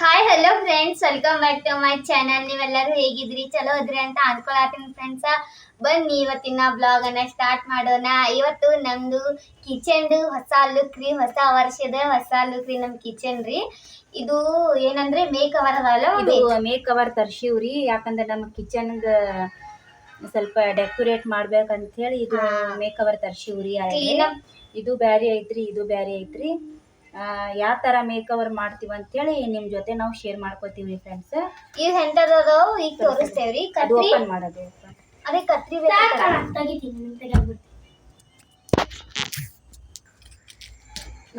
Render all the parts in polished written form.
Hi hello friends, welcome back to my channel. ನೀವೆಲ್ಲರೂ ಹೇಗಿದ್ರಿ? ಚಲೋ ಇದ್ರಿ ಅಂತ ಅನ್ಕೊಳತೀನಿ ಫ್ರೆಂಡ್ಸ. ಬನ್ನಿ ಇವತ್ತಿನ ಬ್ಲಾಗ್ ಅನ್ನ ಸ್ಟಾರ್ಟ್ ಮಾಡೋಣ. ಇವತ್ತು ನಮ್ದು ಕಿಚನ್ ಹೊಸ ಲುಕ್ ರೀ, ಹೊಸ ವರ್ಷದ ಹೊಸ ಲುಕ್ ರೀ ನಮ್ ಕಿಚನ್ ರೀ. ಇದು ಏನಂದ್ರೆ ಮೇಕ್ ಅವರ್ ಅದಲ್ಲ, ಇದು ಮೇಕ್ ಕವರ್ ತರ್ಸಿವ್ರಿ. ಯಾಕಂದ್ರೆ ನಮ್ಮ ಕಿಚನ್ ಸ್ವಲ್ಪ ಡೆಕೋರೇಟ್ ಮಾಡ್ಬೇಕಂತ ಹೇಳಿ ಇದು ಮೇಕ್ ಕವರ್ ತರ್ಸಿವ್ರಿ. ಇದು ಬ್ಯಾರೆ ಐತ್ರಿ, ಇದು ಬ್ಯಾರೆ ಐತ್ರಿ. ಯಾವ ತರ ಮೇಕ್ ಕವರ್ ಮಾಡ್ತೀವಿ ಅಂತ ಹೇಳಿ ನಿಮ್ ಜೊತೆ ನಾವು ಶೇರ್ ಮಾಡ್ಕೋತೀವಿ ಫ್ರೆಂಡ್ಸ್. ಇದು ಎಂತದ ಈಗ ತೋರಿಸ್ತೇವ್ರಿ. ಅದು ಓಪನ್ ಮಾಡೋದು, ಅದೇ ಕತ್ರಿ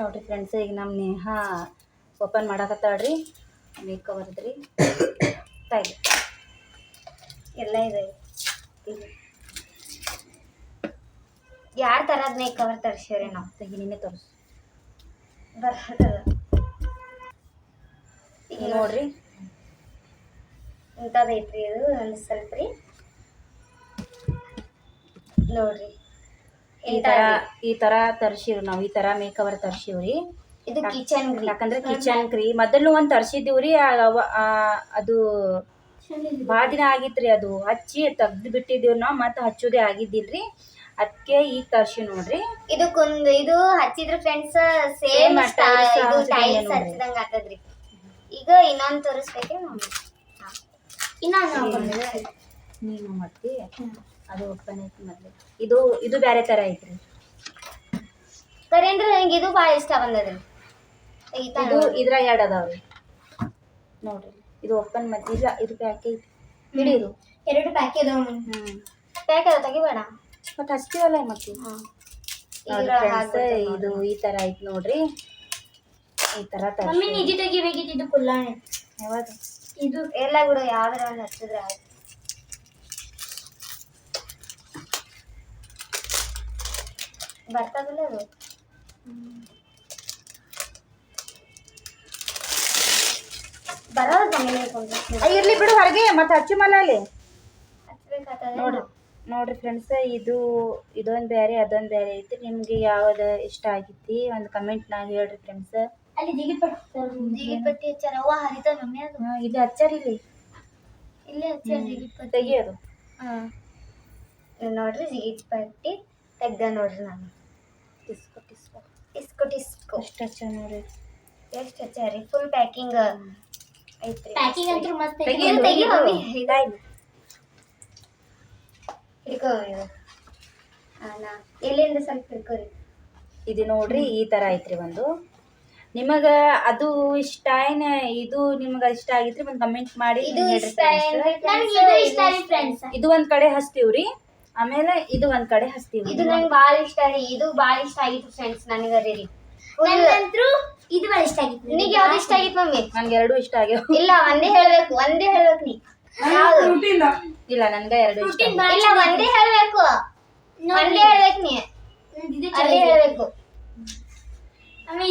ನೋಡ್ರಿ ಫ್ರೆಂಡ್ಸ್. ಈಗ ನಮ್ಮ ನೇಹಾ ಓಪನ್ ಮಾಡಕತ್ತಾಳ್ರಿ ಮೇಕ್ ಕವರ್ದ್ರಿ. ತಾಯಿ ಎಲ್ಲ ಇದೆ. ಯಾವ ತರದ್ ಮೇಕ್ ಕವರ್ ತರ್ಸಿವ್ರಿ ನಾವು? ತೆಗಿ, ನಿನ್ನೆ ತೋರಿಸು. ಬರ್ತದ ಈಗ ನೋಡ್ರಿ, ಇಂಥದೈತ್ರಿ. ಇದು ಒಂದು ಸ್ವಲ್ಪ ರೀ, ನೋಡ್ರಿ ಈ ತರ ತರ್ಸಿವ್ರಿ ನಾವು. ಈ ತರ ಮೇಕ್ ಕವರ್ ತರ್ಸಿವ್ರಿ. ಇದು ಕಿಚನ್ ರೀ. ಯಾಕಂದ್ರೆ ಕಿಚನ್ ಕ್ರೀ ಮೊದಲು ಒಂದ್ ತರ್ಸಿದ್ದೀವ್ರಿ. ಅದು ಭಾಳ ದಿನ ಆಗಿತ್ರಿ. ಅದು ಹಚ್ಚಿ ತೆಗ್ದು ಬಿಟ್ಟಿದ್ದೀವಿ ನಾವು, ಮತ್ತೆ ಹಚ್ಚೋದೇ ಆಗಿದ್ದಿಲ್ರಿ. ಅದಕ್ಕೆ ಈಗ ತರ್ಸಿ ನೋಡ್ರಿ. ಇದು ಹಚ್ಚಿದ್ರ ಫ್ರೆಂಡ್ಸ್ ಸೇಮ್ ಟೈಲ್ಸ್ ಹಚ್ಚಿದಂಗ ಆಗ್ತದ್ರಿ. ಈಗ ಇನ್ನೊಂದು ತೋರಿಸ್ಬೇಕ್ರಿ ನೋಡಿ. ನೀನು ಮಾಡ್ತಿ, ಅದು ಓಪನ್ ಐತಿ ಮೊದ್ಲು. ಇದು ಬೇರೆ ತರ ಐತ್ರಿ. ಕರೇಂದ್ರ ನಂಗೆ ಇದು ಭಾಳ ಇಷ್ಟ ಬಂದದ್ರಿ. ಇದ್ರ ಎರಡು ಅದಾವ್ರಿ ನೋಡ್ರಿ. ಇದು ಓಪನ್ ಮದ್ದಿಲ್ಲ, ಇದು ಪ್ಯಾಕ್ ಐತಿ. ಹಿಡಿದು ಎರಡು ಪ್ಯಾಕ್ ಇದಾವ. ಪ್ಯಾಕ್ ಅದ, ತೆಗಿಬೇಡ ಮತ್ತೆ ಹಚ್ತೀವಲ್ಲ. ಮತ್ತೆ ಇದು ಈ ತರ ಐತಿ ನೋಡ್ರಿ. ಈ ತರ ನಿಜ ತೆಗಿಬೇಕಿತ್ತು ಕುಲ್ಲಾಣಿ. ಯಾವಾಗ ಇದು ಎಲ್ಲ ಕೂಡ ಯಾವ್ದಾರ ಒಂದು ಹಚ್ಚಿದ್ರೆ ಆಯ್ತು. ಬರ್ತದಲ್ಲ ಅದು. ಬರೋದು ಇರ್ಲಿ ಬಿಡು ಹೊರಗೆ, ಮತ್ತೆ ಹಚ್ಚಿ ಮಲ್ಲ ಅಲ್ಲಿ ಹಚ್ಬೇಕಾಗ್ತದೆ. ನೋಡ್ರಿ ಫ್ರೆಂಡ್ಸ್, ಇದೊಂದು ಬೇರೆ ಅದೊಂದು ಬೇರೆ ಐತಿ. ನಿಮ್ಗೆ ಯಾವ್ದು ಇಷ್ಟ ಆಗಿತಿ ಒಂದು ಕಮೆಂಟ್ನಾಗ ಹೇಳ್ರಿ ಫ್ರೆಂಡ್ಸ್. ಅಲ್ಲಿ ಜಿಗಿಪಟ್ಟಿ ಹಚ್ಚಾರ. ಅವ್ವ ಹರಿತ ಮಮ್ಮಿ ಅದು. ಇಲ್ಲಿ ಹಚ್ಚಾರ, ಇಲ್ಲೇ ಹಚ್ಚಾರ ಜಿಗಿಪಟ್ಟಿ. ತೆಗಿಯೋದು. ನೋಡ್ರಿ ಜಿಗಿಪಟ್ಟಿ ತೆಗ್ದ ನೋಡ್ರಿ. ನಾನು ಟಿಸ್ಕೊ ಟಿಸ್ಕೊ ಟಿಸ್ಕೊ ಟಿಸ್ಕೊ ಎಷ್ಟು ಹಚ್ಚ ನೋಡ್ರಿ. ಎಷ್ಟು ಹಚ್ಚಾರಿ? ಫುಲ್ ಪ್ಯಾಕಿಂಗ್ ಐತ್ರಿ. ಪ್ಯಾಕಿಂಗ್ ಅಂತೂ ಮಸ್ತ್ ಐತಿ. ತೆಗಿ ಮಮ್ಮಿ, ಇದಾಯ್ತು. ಹಿಡ್ಕೋರಿ ಎಲ್ಲಿಂದ ಸ್ವಲ್ಪ ಹಿಡ್ಕೋರಿ. ಇದು ನೋಡ್ರಿ ಈ ತರ ಐತ್ರಿ. ಒಂದು ನಿಮಗ ಅದು ಇಷ್ಟ ಏನ, ಇದು ನಿಮ್ಗ ಇಷ್ಟ ಆಗಿತ್ರಿ ಒಂದು ಕಮೆಂಟ್ ಮಾಡಿ. ಇದು ಒಂದ್ ಕಡೆ ಹಚ್ತೀವ್ರಿ, ಆಮೇಲೆ ಇದು ಒಂದ್ ಕಡೆ ಹಚ್ತೀವಿ. ಇದು ನಂಗೆ ಭಾಳ ಇಷ್ಟ ರೀ. ಇದು ಭಾಳ ಇಷ್ಟ ಆಗಿತ್ತು ಫ್ರೆಂಡ್ಸ್ ನನಗರಿ ರೀ. ಇದು ಭಾಳ ಇಷ್ಟ ಆಗಿತ್ತು. ನಿನಗೆ ಯಾವ್ದು ಇಷ್ಟ ಆಗಿತ್ತು ಮಮ್ಮಿ? ನನ್ಗೆ ಎರಡು ಇಷ್ಟ ಆಗ್ಯಾವ. ಇಲ್ಲ, ಒಂದೇ ಹೇಳ್ಬೇಕು ನೀ. ಇಲ್ಲ, ನನ್ಗ ಎರಡು ಇಷ್ಟ. ಇಲ್ಲ, ಒಂದೇ ಹೇಳ್ಬೇಕು. ಒಂದೇ ಹೇಳ್ಬೇಕು ನೀ. ಅದೇ ಹೇಳ್ಬೇಕು.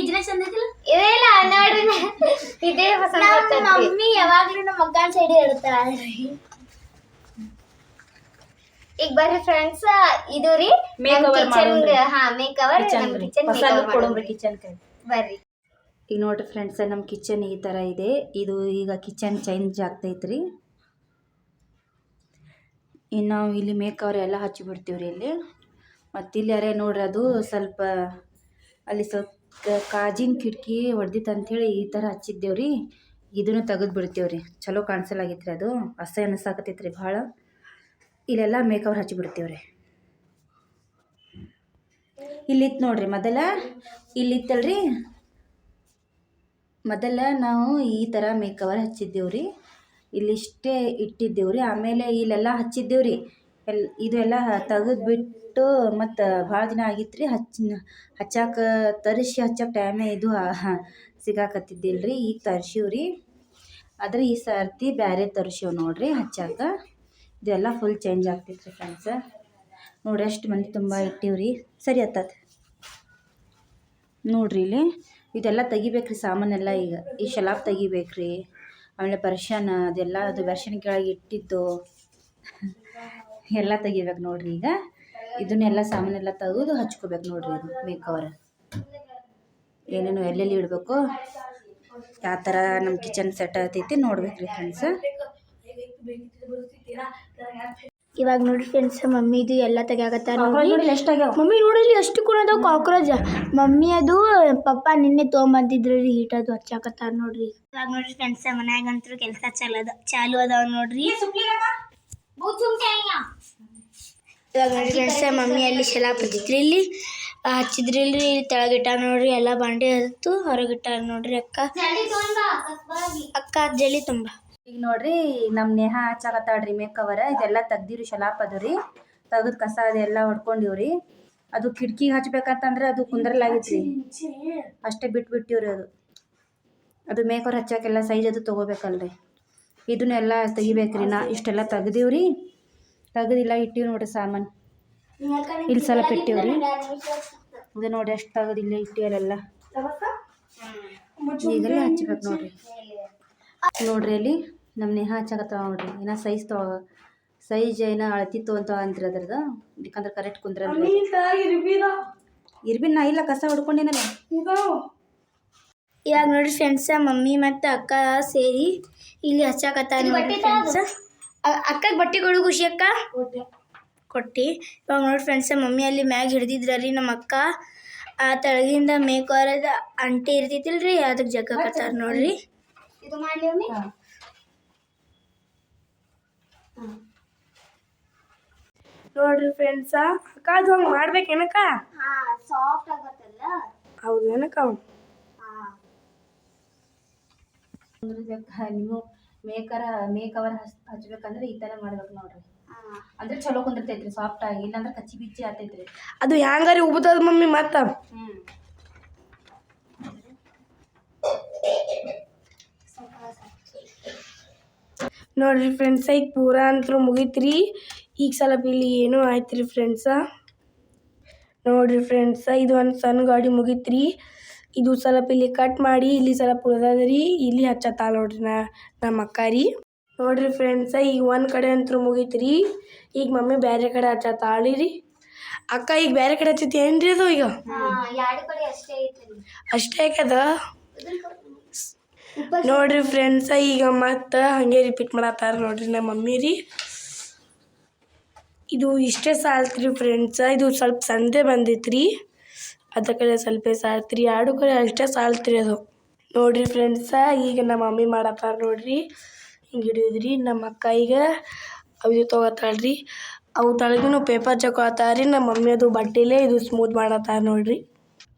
ಇದನ್ನ ಚಂದ ಇದೇ ಇಲ್ಲ ನೋಡ್ರಿ. ಇದೇ ಪಸಂದ್. ಮಮ್ಮಿ ಯಾವಾಗ್ಲೂ ನಮ್ಮ ಮಕ್ಕಳ ಸೈಡ್ ಹೇಳ್ತಾರ. ಈಗ ಬರ್ರಿ ಫ್ರೆಂಡ್ಸ್, ಇದು ರೀ ಮೇಕ್ ಕವರ್ ಮಾಡೋದು. ಮೇಕ್ ಕವರ್ ಕಿಚನ್ ಬರ್ರಿ. ಈಗ ನೋಡ್ರಿ ಫ್ರೆಂಡ್ಸ್, ನಮ್ಮ ಕಿಚನ್ ಈ ತರ ಇದೆ. ಇದು ಈಗ ಕಿಚನ್ ಚೇಂಜ್ ಆಗ್ತೈತ್ರಿ. ಇನ್ನು ನಾವು ಇಲ್ಲಿ ಮೇಕ್ ಕವರ್ ಎಲ್ಲ ಹಚ್ಚಿ ಬಿಡ್ತೀವ್ರಿ ಇಲ್ಲಿ. ಮತ್ತು ಇಲ್ಲಿ ಯಾರೇ ನೋಡ್ರಿ, ಅದು ಸ್ವಲ್ಪ ಅಲ್ಲಿ ಸ್ವಲ್ಪ ಕಾಜಿನ ಕಿಟಕಿ ಹೊಡೆದಿತ್ತು ಅಂಥೇಳಿ ಈ ಥರ ಹಚ್ಚಿದ್ದೇವ್ರಿ. ಇದನ್ನು ತೆಗೆದು ಬಿಡ್ತೀವ್ರಿ. ಚಲೋ ಕಾಣಿಸಲಾಗಿತ್ರಿ, ಅದು ಅಸಹ್ಯ ಅನಿಸಾಕತ್ತೈತ್ರಿ ಭಾಳ. ಇಲ್ಲೆಲ್ಲ ಮೇಕ್ ಕವರ್ ಹಚ್ಚಿ ಬಿಡ್ತೀವ್ರಿ. ಇಲ್ಲಿತ್ತು ನೋಡ್ರಿ, ಇಲ್ಲಿತ್ತಲ್ರಿ ಮೊದಲ ನಾವು ಈ ಥರ ಮೇಕ್ ಕವರ್ ಹಚ್ಚಿದ್ದೇವ್ರಿ. ಇಲ್ಲಿಷ್ಟೇ ಇಟ್ಟಿದ್ದೇವ್ರಿ. ಆಮೇಲೆ ಇಲ್ಲೆಲ್ಲ ಹಚ್ಚಿದ್ದೇವ್ರಿ. ಇದೆಲ್ಲ ತೆಗೆದ್ಬಿಟ್ಟು ಮತ್ತು ಭಾಳ ದಿನ ಆಗಿತ್ತು ರೀ. ತರಿಸಿ ಹಚ್ಚಕ್ಕೆ ಟೈಮೇ ಇದು ಸಿಗಾಕತ್ತಿದ್ದಿಲ್ರಿ. ಈಗ ತರ್ಸಿವ್ರಿ. ಆದರೆ ಈ ಸರ್ತಿ ಬೇರೆ ತರ್ಸಿವ್ ನೋಡ್ರಿ ಹಚ್ಚಾಕ. ಇದೆಲ್ಲ ಫುಲ್ ಚೇಂಜ್ ಆಗ್ತೈತ್ರಿ ಫ್ರೆಂಡ್ಸ್. ನೋಡ್ರಿ ಎಷ್ಟು ಮಂದಿ ತುಂಬ ಇಟ್ಟಿವ್ರಿ. ಸರಿ ಹತ್ತದ ನೋಡ್ರಿ. ಇಲ್ಲಿ ಇದೆಲ್ಲ ತೆಗಿಬೇಕ್ರಿ ಸಾಮಾನೆಲ್ಲ. ಈಗ ಈ ಶಲಾಪ್ ತೆಗಿಬೇಕ್ರಿ. ಆಮೇಲೆ ಬರ್ಷನ್ ಅದೆಲ್ಲ, ಅದು ಬರ್ಷನ್ ಕೆಳಗೆ ಇಟ್ಟಿದ್ದು ಎಲ್ಲ ತೆಗಿಬೇಕು ನೋಡ್ರಿ. ಈಗ ಇದನ್ನೆಲ್ಲ ಸಾಮಾನೆಲ್ಲ ತೆಗೆದು ಹಚ್ಕೋಬೇಕು ನೋಡ್ರಿ. ಇದು ಮೇಕ್ ಕವರ್ ಏನೇನು ಎಲ್ಲೆಲ್ಲಿ ಇಡಬೇಕು ಯಾವ ಥರ ನಮ್ಮ ಕಿಚನ್ ಸೆಟ್ ಆಗ್ತೈತಿ ನೋಡ್ಬೇಕ್ರಿ ಫ್ರೆಂಡ್ಸ್. ಇವಾಗ ನೋಡಿ ಫ್ರೆಂಡ್ಸ್ ಮಮ್ಮಿ ಇದು ಎಲ್ಲ ತೆಗಿಯಾಕತ್ತಾರ ಎಷ್ಟಾಗ್ಯಾವ ಮಮ್ಮಿ ನೋಡಿರಿ ಎಷ್ಟು ಕೂಡ ಅದಾವ ಕಾಕ್ರೋಚ್. ಮಮ್ಮಿ ಅದು ಪಪ್ಪ ನಿನ್ನೆ ತೊಗೊಂಬಂದಿದ್ರು ರೀ ಹೀಟ್ ಅದು ಹಚ್ಚಾಕತ್ತಾರ ನೋಡ್ರಿ. ಇವಾಗ ನೋಡ್ರಿ ಫ್ರೆಂಡ್ಸ್ ಮನ್ಯಾಗಂತೂ ಕೆಲಸ ಚಾಲು ಅದಾವ ನೋಡ್ರಿ. ಇವಾಗ ನೋಡಿ ಫ್ರೆಂಡ್ಸ್ ಮಮ್ಮಿ ಅಲ್ಲಿ ಶೆಲಾಪ್ ಹಚ್ಚಿದ್ರಿ, ಇಲ್ಲಿ ಹಚ್ಚಿದ್ರಿಲ್ರಿ, ಇಲ್ಲಿ ತೆಳಗಿಟ್ಟ ನೋಡ್ರಿ. ಎಲ್ಲ ಬಾಂಡೆ ಹತ್ತು ಹೊರಗಿಟ್ಟಾರ ನೋಡ್ರಿ. ಅಕ್ಕ ಜಲ್ಲಿ ತುಂಬ ಈಗ ನೋಡ್ರಿ ನಮ್ಮ ನೇಹ ಹಚ್ಚಾಕತ್ತಾಳ್ರಿ ಮೇಕ್ ಕವರ್. ಇದೆಲ್ಲ ತೆಗ್ದಿರಿ ಶಲಾಪ್ ಅದು ರೀ, ತೆಗೆದು ಕಸ ಅದೆಲ್ಲ ಹೊಡ್ಕೊಂಡಿವ್ರಿ. ಅದು ಕಿಟಕಿಗೆ ಹಚ್ಬೇಕಂತಂದ್ರೆ ಅದು ಕುಂದ್ರಲಾಗಿತ್ರಿ, ಅಷ್ಟೇ ಬಿಟ್ಬಿಟ್ಟಿವ್ರಿ. ಅದು ಮೇಕ್ ಕವರ್ ಹಚ್ಚಾಕೆಲ್ಲ ಸೈಜ್ ಅದು ತೊಗೋಬೇಕಲ್ರಿ. ಇದನ್ನೆಲ್ಲ ತೆಗಿಬೇಕ್ರಿ. ಇಷ್ಟೆಲ್ಲ ತೆಗ್ದೀವ್ರಿ, ತೆಗ್ದಿಲ್ಲ ಇಟ್ಟಿವಿ ನೋಡ್ರಿ ಸಾಮಾನು. ಇಲ್ಲಿ ಸ್ವಲ್ಪ ಇಟ್ಟಿವ್ರಿ, ಇದು ನೋಡಿ ಎಷ್ಟು ತೆಗ್ದಿಲ್ಲ ಇಟ್ಟಿವಲ್ಲ. ಈಗೆಲ್ಲ ಹಚ್ಬೇಕು ನೋಡ್ರಿ. ನೋಡ್ರಿ ಅಲ್ಲಿ ನಮ್ಮ ನೇಹ ಹಚ್ಚಾಕತ್ತಾವ ನೋಡ್ರಿ. ಏನೋ ಸೈಜ್ ಏನೋ ಅಳತಿತ್ತು ಅಂತ ಅಂತ್ರಿ ಅದ್ರದ್ದು, ಯಾಕಂದ್ರೆ ಕರೆಕ್ಟ್ ಕುಂದ್ರಲ್ರಿ. ಇರ್ಬಿನ್ ನಾ ಇಲ್ಲ ಕಸ ಹೊಡ್ಕೊಂಡಿನಲ್ಲ. ಇವಾಗ ನೋಡ್ರಿ ಫ್ರೆಂಡ್ಸ್ ಮಮ್ಮಿ ಮತ್ತು ಅಕ್ಕ ಸೇರಿ ಇಲ್ಲಿ ಹಚ್ಚಾಕತ್ತಾರ ನೋಡ್ರಿ ಫ್ರೆಂಡ್ಸ್. ಅಕ್ಕಗೆ ಬಟ್ಟೆ ಕೊಡು ಖುಷಿ ಅಕ್ಕ ಕೊಟ್ಟು. ಇವಾಗ ನೋಡಿ ಫ್ರೆಂಡ್ಸ್ ಮಮ್ಮಿ ಅಲ್ಲಿ ಮ್ಯಾಗ ಹಿಡ್ದಿದ್ರಿ ನಮ್ಮ ಅಕ್ಕ. ಆ ತೆಳಗಿಂದ ಮೇಕವರದ ಅಂಟಿ ಇರ್ತೈತಿಲ್ರಿ, ಅದಕ್ಕೆ ಜಗ್ಗಾಕತ್ತಾರ ನೋಡ್ರಿ. ಇದು ಮಾಡಲಿ ಮಮ್ಮಿ. ನೋಡ್ರಿ ಫ್ರೆಂಡ್ಸ ಅಕ್ಕ ಅದು ಹಂಗೆ ಮಾಡ್ಬೇಕೇನಕ್ಕ? ಸಾಫ್ಟ್ ಆಗತ್ತಲ್ಲ. ಹೌದು ಏನಕ್ಕ? ನೀವು ಮೇಕ್ ಕವರ್ ಹಚ್ಬೇಕಂದ್ರೆ ಈ ಥರ ಮಾಡ್ಬೇಕು ನೋಡ್ರಿ. ಅಂದ್ರೆ ಚಲೋ ಕುಂದಿರ್ತೈತ್ರಿ ಸಾಫ್ಟ್ ಆಗಿ, ಇಲ್ಲಾಂದ್ರೆ ಕಚ್ಚಿ ಬಿಚ್ಚಿ ಆಗ್ತೈತ್ರಿ. ಅದು ಹ್ಯಾಂಗಾರಿ ಉಬ್ತದ ಮಮ್ಮಿ ಮತ್ತ? ನೋಡ್ರಿ ಫ್ರೆಂಡ್ಸ ಈಗ ಪೂರಾ ಅಂತೂ ಮುಗೀತ್ರಿ. ಈಗ ಸ್ವಲ್ಪ ಇಲ್ಲಿ ಏನೋ ಆಯ್ತು ರೀ ಫ್ರೆಂಡ್ಸ. ನೋಡ್ರಿ ಫ್ರೆಂಡ್ಸ ಇದು ಒಂದು ಸಣ್ಣ ಗಾಡಿ ಮುಗೀತ್ರಿ. ಇದು ಸ್ವಲ್ಪ ಇಲ್ಲಿ ಕಟ್ ಮಾಡಿ ಇಲ್ಲಿ ಸ್ವಲ್ಪ ಉಳ್ದದ್ರಿ, ಇಲ್ಲಿ ಹಚ್ಚತ್ತಾಳ ನೋಡ್ರಿ ನಮ್ಮ ಅಕ್ಕ ರೀ. ನೋಡ್ರಿ ಫ್ರೆಂಡ್ಸ ಈಗ ಒಂದು ಕಡೆ ಅಂತೂ ಮುಗೀತ್ರಿ. ಈಗ ಮಮ್ಮಿ ಬೇರೆ ಕಡೆ ಹಚ್ಚತ್ತಾಳಿ ರೀ. ಅಕ್ಕ ಈಗ ಬೇರೆ ಕಡೆ ಹಚ್ಚತಿ ಏನ್ರಿ ಅದು? ಈಗ ಅಷ್ಟೇ ಆಕದ. ನೋಡ್ರಿ ಫ್ರೆಂಡ್ಸ ಈಗ ಮತ್ತೆ ಹಾಗೆ ರಿಪೀಟ್ ಮಾಡತ್ತಾರ ನೋಡ್ರಿ ನಮ್ಮ ಮಮ್ಮಿ ರೀ. ಇದು ಇಷ್ಟೇ ಸಾಲ್ತ್ರಿ ಫ್ರೆಂಡ್ಸ. ಇದು ಸ್ವಲ್ಪ ಸಣ್ಣದೇ ಬಂದಿತ್ರಿ, ಅದ್ರ ಕಡೆ ಸ್ವಲ್ಪ ಸಾಲ್ತ್ರಿ, ಎರಡು ಕಡೆ ಅಷ್ಟೇ ಸಾಲ್ತ್ರಿ ಅದು. ನೋಡ್ರಿ ಫ್ರೆಂಡ್ಸ ಈಗ ನಮ್ಮ ಮಮ್ಮಿ ಮಾಡತ್ತಾರ ನೋಡ್ರಿ. ಹಿಂಗೆ ಹಿಡಿದ್ರಿ ನಮ್ಮ ಅಕ್ಕ ಈಗ ಅವು ತೊಗೋತಾಳ್ರಿ. ಅವು ತಳಗಿನ ಪೇಪರ್ ಚಕೊತಾರ್ರಿ. ನಮ್ಮ ಮಮ್ಮಿ ಅದು ಬಟ್ಟೆಲೇ ಇದು ಸ್ಮೂತ್ ಮಾಡತ್ತಾರ ನೋಡ್ರಿ.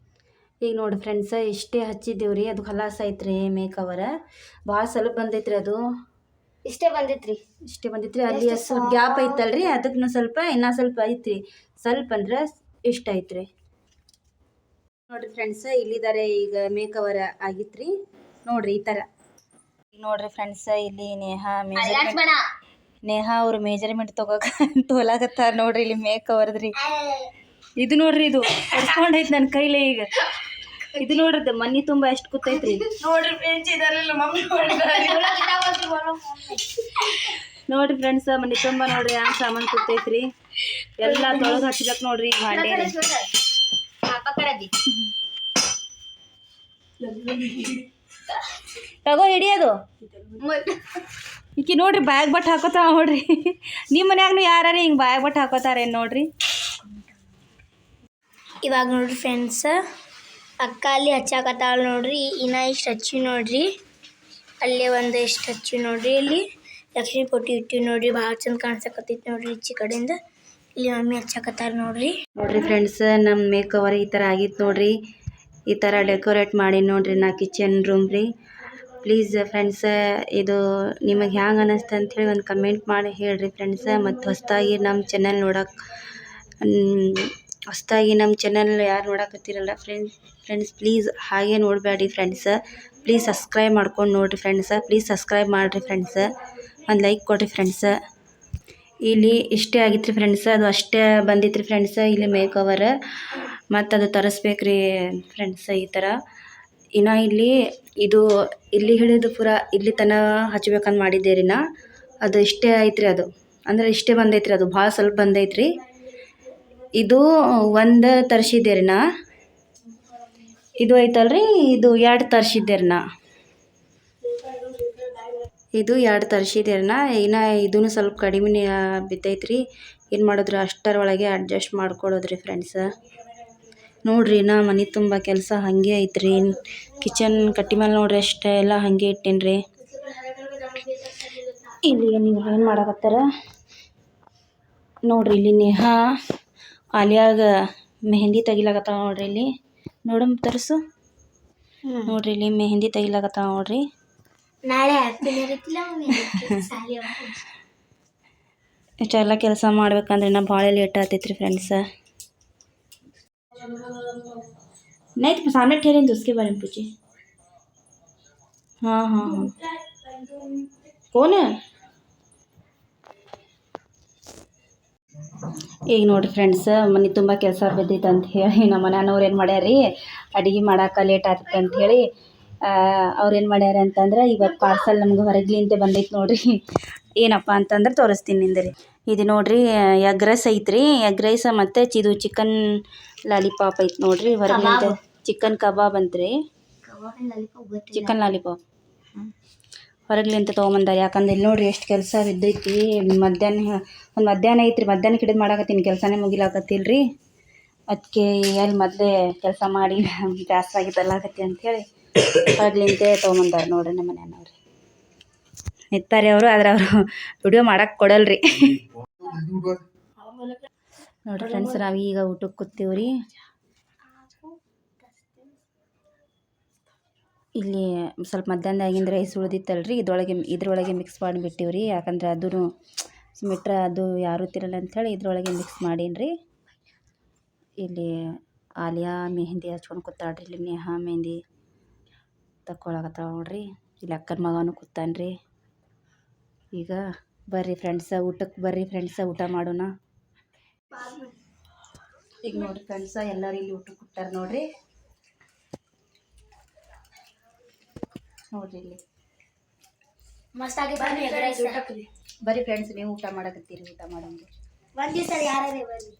ಈಗ ನೋಡಿ ಫ್ರೆಂಡ್ಸ ಇಷ್ಟೇ ಹಚ್ಚಿದ್ದೀವ್ರಿ, ಅದು ಖಲಾಸ್ ಐತ್ರಿ ಮೇಕ್ ಕವರ್. ಭಾಳ ಸ್ವಲ್ಪ ಬಂದೈತ್ರಿ, ಅದು ಇಷ್ಟೇ ಬಂದಿತ್ರಿ. ಅಲ್ಲಿ ಸ್ವಲ್ಪ ಗ್ಯಾಪ್ ಐತಲ್ರಿ, ಅದಕ್ಕೆ ಇನ್ನೂ ಸ್ವಲ್ಪ ಐತ್ರಿ. ಸ್ವಲ್ಪ ಅಂದ್ರೆ ಇಷ್ಟ ಐತ್ರಿ. ನೋಡ್ರಿ ಫ್ರೆಂಡ್ಸ ಇಲ್ಲಿದ್ದಾರೆ ಈಗ ಮೇಕ್ ಕವರ್ ಆಗಿತ್ರಿ. ನೋಡ್ರಿ ಈ ಥರ. ನೋಡ್ರಿ ಫ್ರೆಂಡ್ಸ ಇಲ್ಲಿ ನೇಹ ಅವ್ರು ಮೆಜರ್ಮೆಂಟ್ ತೊಗೊಳಕತ್ತಾರ ನೋಡ್ರಿ. ಇಲ್ಲಿ ಮೇಕ್ ಕವರ್ದ್ರಿ. ಇದು ನೋಡ್ರಿ, ಇದು ಹೊಡ್ಕೊಂಡೈತಿ ನನ್ನ ಕೈಲೇ. ಈಗ ಇದು ನೋಡ್ರಿ ಮನಿ ತುಂಬ ಎಷ್ಟು ಕೂತೈತ್ರಿ. ನೋಡ್ರಿ ಫ್ರೆಂಡ್ಸ್ ಇದರಲ್ಲ ಮಮ್ಮಿ ನೋಡ್ರಿ ಫ್ರೆಂಡ್ಸ್ ಮನಿ ತುಂಬ ನೋಡ್ರಿ ಹ್ಯಾಂಗ ಸಾಮಾನು ಕೂತೈತ್ರಿ. ಎಲ್ಲ ತೊಳೆದು ಹಚ್ಬೇಕು ನೋಡ್ರಿ ಈಗ ಭಾಂಡೆ. ತಗೋ ಹಿಡಿಯೋದು ಈಕಿ ನೋಡ್ರಿ ಬ್ಯಾಗ್ ಬಟ್ ಹಾಕೋತಾವ ನೋಡ್ರಿ. ನಿಮ್ಮ ಮನ್ಯಾಗನು ಯಾರು ಹಿಂಗೆ ಬ್ಯಾಗ್ ಬಟ್ ಹಾಕೋತಾರೇನು ನೋಡ್ರಿ. ಇವಾಗ ನೋಡ್ರಿ ಫ್ರೆಂಡ್ಸ್ ಅಕ್ಕ ಅಲ್ಲಿ ಹಚ್ಚಾಕತ್ತಾಳ ನೋಡ್ರಿ. ಇನ್ನ ಇಷ್ಟು ಹಚ್ಚಿ ನೋಡ್ರಿ, ಅಲ್ಲೇ ಒಂದು ಎಷ್ಟು ಹಚ್ಚಿ ನೋಡ್ರಿ. ಇಲ್ಲಿ ಲಕ್ಷ್ಮೀ ಪೊಟ್ಟಿ ಇಟ್ಟಿವಿ ನೋಡ್ರಿ, ಭಾಳ ಚಂದ ಕಾಣ್ಸಕತ್ತೈತಿ ನೋಡ್ರಿ ಈಚೆ ಕಡೆಯಿಂದ. ಇಲ್ಲಿ ಮಮ್ಮಿ ಹಚ್ಚಾಕತ್ತಾರ ನೋಡ್ರಿ. ನೋಡ್ರಿ ಫ್ರೆಂಡ್ಸ್ ನಮ್ಮ ಮೇಕ್ ಕವರ್ ಈ ಥರ ಆಗಿತ್ತು ನೋಡ್ರಿ. ಈ ಥರ ಡೆಕೋರೇಟ್ ಮಾಡಿ ನೋಡ್ರಿ ನಾ ಕಿಚನ್ ರೂಮ್ ರೀ. ಪ್ಲೀಸ್ ಫ್ರೆಂಡ್ಸ ಇದು ನಿಮಗೆ ಹ್ಯಾಂಗೆ ಅನ್ನಿಸ್ತು ಅಂಥೇಳಿ ಒಂದು ಕಮೆಂಟ್ ಮಾಡಿ ಹೇಳ್ರಿ ಫ್ರೆಂಡ್ಸ. ಮತ್ತು ಹೊಸದಾಗಿ ನಮ್ಮ ಚಾನಲ್ ಯಾರು ನೋಡಕತ್ತೀರಲ್ಲ ಫ್ರೆಂಡ್ಸ್ ಪ್ಲೀಸ್ ಹಾಗೆ ನೋಡಬೇಡಿ ಫ್ರೆಂಡ್ಸ. ಪ್ಲೀಸ್ ಸಬ್ಸ್ಕ್ರೈಬ್ ಮಾಡ್ಕೊಂಡು ನೋಡಿರಿ ಫ್ರೆಂಡ್ಸ. ಪ್ಲೀಸ್ ಸಬ್ಸ್ಕ್ರೈಬ್ ಮಾಡಿರಿ ಫ್ರೆಂಡ್ಸ. ಒಂದು ಲೈಕ್ ಕೊಡಿರಿ ಫ್ರೆಂಡ್ಸ. ಇಲ್ಲಿ ಇಷ್ಟೇ ಆಗಿತ್ತು ರೀ ಫ್ರೆಂಡ್ಸ, ಅದು ಅಷ್ಟೇ ಬಂದಿತ್ತು ರೀ ಫ್ರೆಂಡ್ಸ ಇಲ್ಲಿ ಮೇಕ್ ಕವರ್. ಮತ್ತು ಅದು ತರಿಸ್ಬೇಕ್ರಿ ಫ್ರೆಂಡ್ಸ ಈ ಥರ. ಇನ್ನು ಇಲ್ಲಿ ಹಿಡಿದು ಪೂರ ಇಲ್ಲಿ ತನಕ ಹಚ್ಬೇಕಂತ ಮಾಡಿದ್ದೆ ರೀ ನಾ. ಅದು ಇಷ್ಟೇ ಐತ್ರಿ, ಅದು ಅಂದ್ರೆ ಇಷ್ಟೇ ಬಂದೈತ್ರಿ, ಅದು ಭಾಳ ಸ್ವಲ್ಪ ಬಂದೈತ್ರಿ. ಇದು ಒಂದು ತರಿಸಿದ್ದೆ ರೀ ನಾ. ಇದು ಐತಲ್ರಿ, ಇದು 2 ತರಿಸಿದ್ದೆ ರೀ ನಾ. ಇದು 2 ತರಿಸಿದ್ರನ ಇನ್ನು ಇದೂ ಸ್ವಲ್ಪ ಕಡಿಮೆ ಬಿದ್ದೈತ್ರಿ. ಏನು ಮಾಡಿದ್ರು ಅಷ್ಟರೊಳಗೆ ಅಡ್ಜಸ್ಟ್ ಮಾಡ್ಕೊಳ್ಳೋದ್ರಿ ಫ್ರೆಂಡ್ಸ. ನೋಡ್ರಿ ನಾ ಮನೆ ತುಂಬ ಕೆಲಸ ಹಾಗೆ ಐತ್ರಿ. ಕಿಚನ್ ಕಟ್ಟಿ ಮೇಲೆ ನೋಡ್ರಿ ಅಷ್ಟೇ ಎಲ್ಲ ಹಾಗೆ ಇಟ್ಟೇನ್ರಿ. ಇಲ್ಲಿ ನೀವು ಏನು ಮಾಡಕತ್ತಾರ ನೋಡ್ರಿ. ಇಲ್ಲಿ ನೇಹಾ ಆಲಿಯಾಗ ಮೆಹಂದಿ ತೆಗಿಲಾಕತ್ತಾವ ನೋಡ್ರಿ. ಇಲ್ಲಿ ನೋಡಮ್ ತರಿಸು. ನೋಡ್ರಿ ಇಲ್ಲಿ ಮೆಹಂದಿ ತೆಗಿಲಾಕತ್ತಾವ ನೋಡ್ರಿ. ನಾಳೆ ಇಷ್ಟೆಲ್ಲ ಕೆಲಸ ಮಾಡ್ಬೇಕಂದ್ರೆ ನಾ ಭಾಳ ಲೇಟ್ ಆಗ್ತೈತ್ರಿ ಫ್ರೆಂಡ್ಸ. नहीं तो सामने ठहरे तो उसके बारे में पूछे. हाँ हाँ हाँ कौन है. ಈಗ ನೋಡಿರಿ ಫ್ರೆಂಡ್ಸ್, ಮನೆ ತುಂಬ ಕೆಲಸ ಬಿದ್ದೈತೆ ಅಂತ ಹೇಳಿ ನಮ್ಮ ಮನೆಯವ್ರು ಏನು ಮಾಡ್ಯಾರ ಅಡುಗೆ ಮಾಡೋಕೆ ಲೇಟ್ ಆಗ್ತೈತೆ ಅಂಥೇಳಿ ಅವ್ರು ಏನು ಮಾಡ್ಯಾರ ಅಂತಂದ್ರೆ ಇವತ್ತು ಪಾರ್ಸಲ್ ನಮ್ಗೆ ಹೊರಗ್ಲಿಂದ ಬಂದೈತೆ ನೋಡ್ರಿ. ಏನಪ್ಪ ಅಂತಂದ್ರೆ ತೋರಿಸ್ತೀನಿ ನಿಂದ್ರಿ. ಇದು ನೋಡ್ರಿ ಎಗ್ ರೈಸ್ ಐತ್ರಿ. ಎಗ್ ರೈಸ್ ಮತ್ತು ಇದು ಚಿಕನ್ ಲಾಲಿಪಾಪ್ ಐತೆ ನೋಡ್ರಿ. ಹೊರಗಿಂದ ಚಿಕನ್ ಕಬಾಬ್ ಅಂತ್ರಿ. ಚಿಕನ್ ಲಾಲಿಪಾಪ್ ಹೊರಗ್ಲಿಂತ ತೊಗೊಂಬಂದಾರೆ. ಯಾಕಂದ್ರೆ ಇಲ್ಲಿ ನೋಡ್ರಿ ಎಷ್ಟು ಕೆಲಸ ಬಿದ್ದೈತಿ. ಮಧ್ಯಾಹ್ನ ಐತ್ರಿ. ಮಧ್ಯಾಹ್ನಕ್ಕೆ ಹಿಡಿದು ಮಾಡಾಕತ್ತೀನಿ, ಕೆಲಸನೇ ಮುಗಿಲಾಕತ್ತಿಲ್ರಿ. ಅದಕ್ಕೆ ಎಲ್ಲಿ ಮೊದಲೇ ಕೆಲಸ ಮಾಡಿ ಜಾಸ್ತಿ ತರಲಾಕತ್ತಿ ಅಂಥೇಳಿ ಹೊರಗ್ಲಿಂತೆ ತೊಗೊಂಬಂದಾರೆ ನೋಡ್ರಿ ನಮ್ಮ ಮನೆಯವ್ರು. ನಿಂತಾರೆ ಅವರು, ಆದ್ರೆ ಅವರು ವಿಡಿಯೋ ಮಾಡಕ್ಕೆ ಕೊಡಲ್ರಿ. ನೋಡ್ರಿ ಫ್ರೆಂಡ್ಸ್, ನಾವು ಈಗ ಊಟಕ್ಕೆ ಕೂತೀವ್ರಿ. ಇಲ್ಲಿ ಸ್ವಲ್ಪ ಮಧ್ಯಾಹ್ನದಾಗಿಂದ ರೈಸ್ ಉಳಿದಿತ್ತಲ್ರಿ, ಇದ್ರೊಳಗೆ ಮಿಕ್ಸ್ ಮಾಡಿಬಿಟ್ಟಿವ್ರಿ. ಯಾಕಂದ್ರೆ ಅದೂ ಸಿಮಿಟ್ರ ಅದು ಯಾರೂ ತಿನ್ನಲ್ಲ ಅಂಥೇಳಿ ಇದ್ರೊಳಗೆ ಮಿಕ್ಸ್ ಮಾಡೀನಿ. ಇಲ್ಲಿ ಆಲಿಯಾ ಮೆಹಂದಿ ಹಚ್ಕೊಂಡು ಕೂತಾಳ್ರಿ. ಇಲ್ಲಿ ನೇಹಾ ಮೆಹಂದಿ ತಕ್ಕೊಳಕತ್ತಾವ ನೋಡ್ರಿ. ಇಲ್ಲಿ ಅಕ್ಕನ ಮಗನೂ ಕೂತಾನ್ರಿ. ಈಗ ಬರ್ರಿ ಫ್ರೆಂಡ್ಸ, ಊಟಕ್ಕೆ ಬರ್ರಿ ಫ್ರೆಂಡ್ಸ, ಊಟ ಮಾಡೋಣ. ಈಗ ನೋಡ್ರಿ ಫ್ರೆಂಡ್ಸ, ಎಲ್ಲರೂ ಇಲ್ಲಿ ಊಟಕ್ಕೆ ಕೂತಾರ ನೋಡ್ರಿ. ನೋಡ್ರಿ ಇಲ್ಲಿ ಮಸ್ತ್ ಆಗೈತೆ. ಬರ್ರಿ ಫ್ರೆಂಡ್ಸ್, ನೀವು ಊಟ ಮಾಡಕತ್ತೀರಿ. ಊಟ ಮಾಡೋಂಗೆ ಒಂದ್ ದಿವಸ ಯಾರೇ ಬರ್ರಿ.